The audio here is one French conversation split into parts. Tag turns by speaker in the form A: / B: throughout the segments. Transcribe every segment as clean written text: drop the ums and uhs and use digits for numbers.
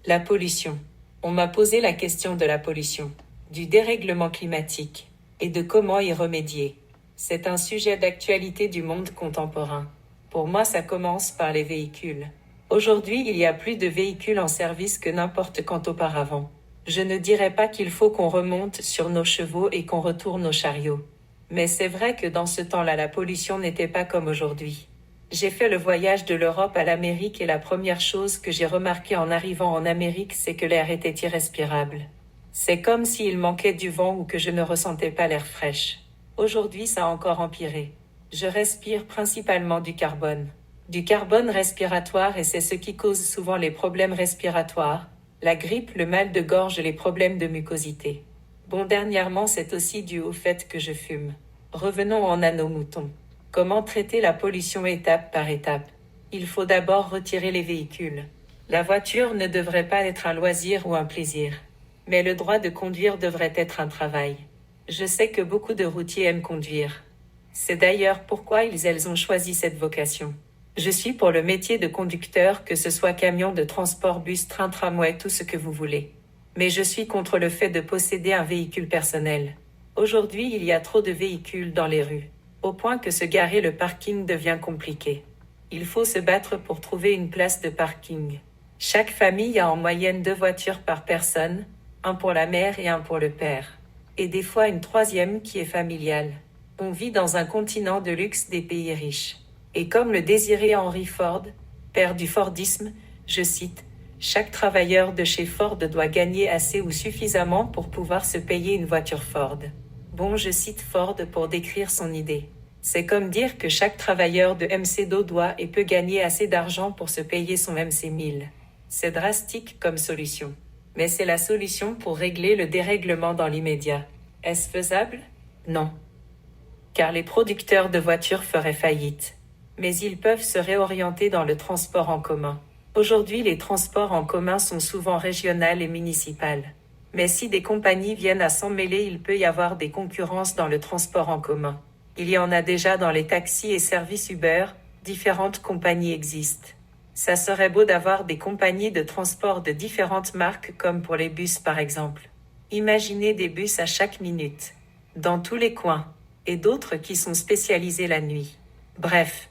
A: La pollution. On m'a posé la question de la pollution, du dérèglement climatique et de comment y remédier. C'est un sujet d'actualité du monde contemporain. Pour moi, ça commence par les véhicules. Aujourd'hui, il y a plus de véhicules en service que n'importe quand auparavant. Je ne dirais pas qu'il faut qu'on remonte sur nos chevaux et qu'on retourne aux chariots. Mais c'est vrai que dans ce temps-là, la pollution n'était pas comme aujourd'hui. J'ai fait le voyage de l'Europe à l'Amérique et la première chose que j'ai remarquée en arrivant en Amérique, c'est que l'air était irrespirable. C'est comme s'il manquait du vent ou que je ne ressentais pas l'air fraîche. Aujourd'hui, ça a encore empiré. Je respire principalement du carbone. Du carbone respiratoire et c'est ce qui cause souvent les problèmes respiratoires, la grippe, le mal de gorge, les problèmes de mucosité. Bon, dernièrement, c'est aussi dû au fait que je fume. Revenons à nos moutons. Comment traiter la pollution étape par étape? Il faut d'abord retirer les véhicules. La voiture ne devrait pas être un loisir ou un plaisir. Mais le droit de conduire devrait être un travail. Je sais que beaucoup de routiers aiment conduire. C'est d'ailleurs pourquoi elles ont choisi cette vocation. Je suis pour le métier de conducteur, que ce soit camion de transport, bus, train, tramway, tout ce que vous voulez. Mais je suis contre le fait de posséder un véhicule personnel. Aujourd'hui, il y a trop de véhicules dans les rues, au point que se garer le parking devient compliqué. Il faut se battre pour trouver une place de parking. Chaque famille a en moyenne 2 voitures par personne, un pour la mère et un pour le père. Et des fois une troisième qui est familiale. On vit dans un continent de luxe des pays riches. Et comme le désirait Henry Ford, père du Fordisme, je cite, « Chaque travailleur de chez Ford doit gagner assez ou suffisamment pour pouvoir se payer une voiture Ford. » Bon, je cite Ford pour décrire son idée. C'est comme dire que chaque travailleur de MC2 doit et peut gagner assez d'argent pour se payer son MC1000. C'est drastique comme solution. Mais c'est la solution pour régler le dérèglement dans l'immédiat. Est-ce faisable? Non. Car les producteurs de voitures feraient faillite. Mais ils peuvent se réorienter dans le transport en commun. Aujourd'hui, les transports en commun sont souvent régionaux et municipaux. Mais si des compagnies viennent à s'en mêler, il peut y avoir des concurrences dans le transport en commun. Il y en a déjà dans les taxis et services Uber, différentes compagnies existent. Ça serait beau d'avoir des compagnies de transport de différentes marques comme pour les bus par exemple. Imaginez des bus à chaque minute, dans tous les coins, et d'autres qui sont spécialisés la nuit. Bref.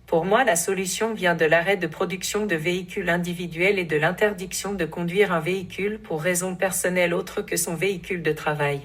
A: Pour moi, la solution vient de l'arrêt de production de véhicules individuels et de l'interdiction de conduire un véhicule pour raison personnelle autre que son véhicule de travail.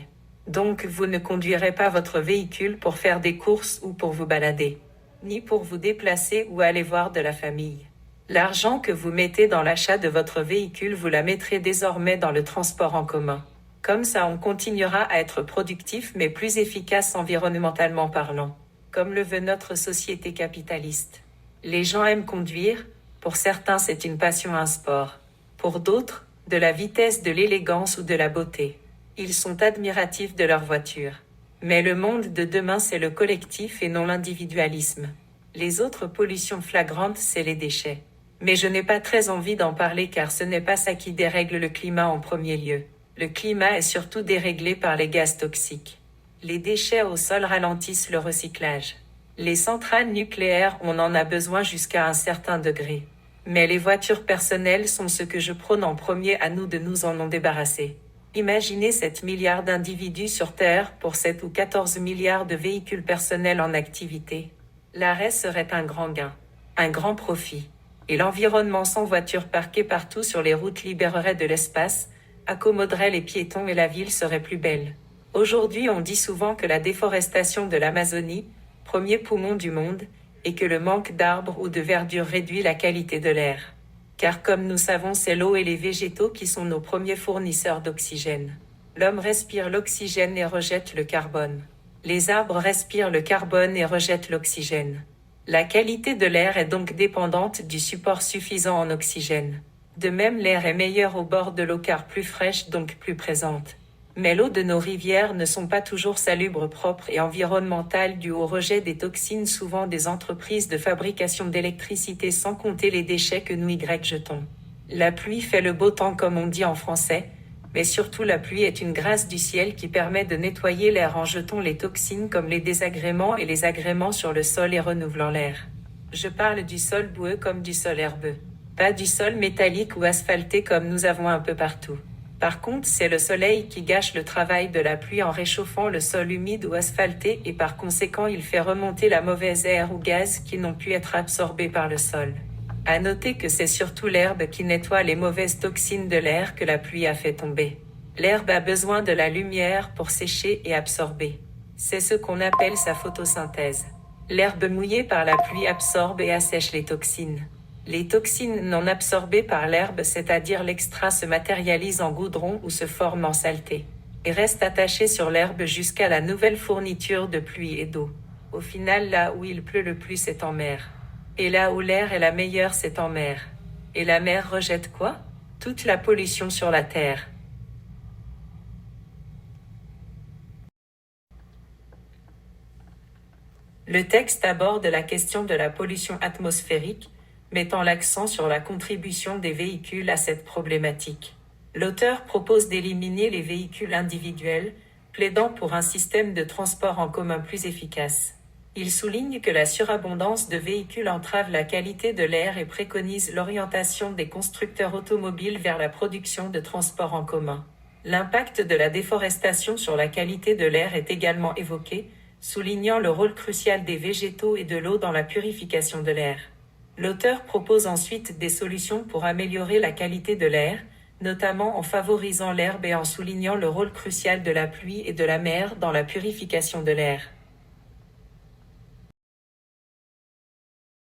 A: Donc, vous ne conduirez pas votre véhicule pour faire des courses ou pour vous balader, ni pour vous déplacer ou aller voir de la famille. L'argent que vous mettez dans l'achat de votre véhicule, vous la mettrez désormais dans le transport en commun. Comme ça, on continuera à être productif mais plus efficace environnementalement parlant, comme le veut notre société capitaliste. Les gens aiment conduire, pour certains c'est une passion, un sport. Pour d'autres, de la vitesse, de l'élégance ou de la beauté. Ils sont admiratifs de leur voiture. Mais le monde de demain, c'est le collectif et non l'individualisme. Les autres pollutions flagrantes, c'est les déchets. Mais je n'ai pas très envie d'en parler car ce n'est pas ça qui dérègle le climat en premier lieu. Le climat est surtout déréglé par les gaz toxiques. Les déchets au sol ralentissent le recyclage. Les centrales nucléaires, on en a besoin jusqu'à un certain degré. Mais les voitures personnelles sont ce que je prône en premier, à nous de nous en débarrasser. Imaginez 7 milliards d'individus sur Terre pour 7 ou 14 milliards de véhicules personnels en activité. L'arrêt serait un grand gain, un grand profit. Et l'environnement sans voitures parquées partout sur les routes libérerait de l'espace, accommoderait les piétons et la ville serait plus belle. Aujourd'hui, on dit souvent que la déforestation de l'Amazonie, premier poumon du monde, et que le manque d'arbres ou de verdure réduit la qualité de l'air. Car comme nous savons, c'est l'eau et les végétaux qui sont nos premiers fournisseurs d'oxygène. L'homme respire l'oxygène et rejette le carbone. Les arbres respirent le carbone et rejettent l'oxygène. La qualité de l'air est donc dépendante du support suffisant en oxygène. De même, l'air est meilleur au bord de l'eau car plus fraîche, donc plus présente. Mais l'eau de nos rivières ne sont pas toujours salubres, propres et environnementales dû au rejet des toxines souvent des entreprises de fabrication d'électricité, sans compter les déchets que nous jetons. La pluie fait le beau temps comme on dit en français, mais surtout la pluie est une grâce du ciel qui permet de nettoyer l'air en jetant les toxines comme les désagréments et les agréments sur le sol et renouvelant l'air. Je parle du sol boueux comme du sol herbeux. Pas du sol métallique ou asphalté comme nous avons un peu partout. Par contre, c'est le soleil qui gâche le travail de la pluie en réchauffant le sol humide ou asphalté et par conséquent il fait remonter la mauvaise air ou gaz qui n'ont pu être absorbés par le sol. À noter que c'est surtout l'herbe qui nettoie les mauvaises toxines de l'air que la pluie a fait tomber. L'herbe a besoin de la lumière pour sécher et absorber. C'est ce qu'on appelle sa photosynthèse. L'herbe mouillée par la pluie absorbe et assèche les toxines. Les toxines non absorbées par l'herbe, c'est-à-dire l'extra, se matérialisent en goudron ou se forment en saleté, et restent attachées sur l'herbe jusqu'à la nouvelle fourniture de pluie et d'eau. Au final, là où il pleut le plus, c'est en mer. Et là où l'air est la meilleure, c'est en mer. Et la mer rejette quoi? Toute la pollution sur la terre. Le texte aborde la question de la pollution atmosphérique, mettant l'accent sur la contribution des véhicules à cette problématique. L'auteur propose d'éliminer les véhicules individuels, plaidant pour un système de transport en commun plus efficace. Il souligne que la surabondance de véhicules entrave la qualité de l'air et préconise l'orientation des constructeurs automobiles vers la production de transports en commun. L'impact de la déforestation sur la qualité de l'air est également évoqué, soulignant le rôle crucial des végétaux et de l'eau dans la purification de l'air. L'auteur propose ensuite des solutions pour améliorer la qualité de l'air, notamment en favorisant l'herbe et en soulignant le rôle crucial de la pluie et de la mer dans la purification de l'air.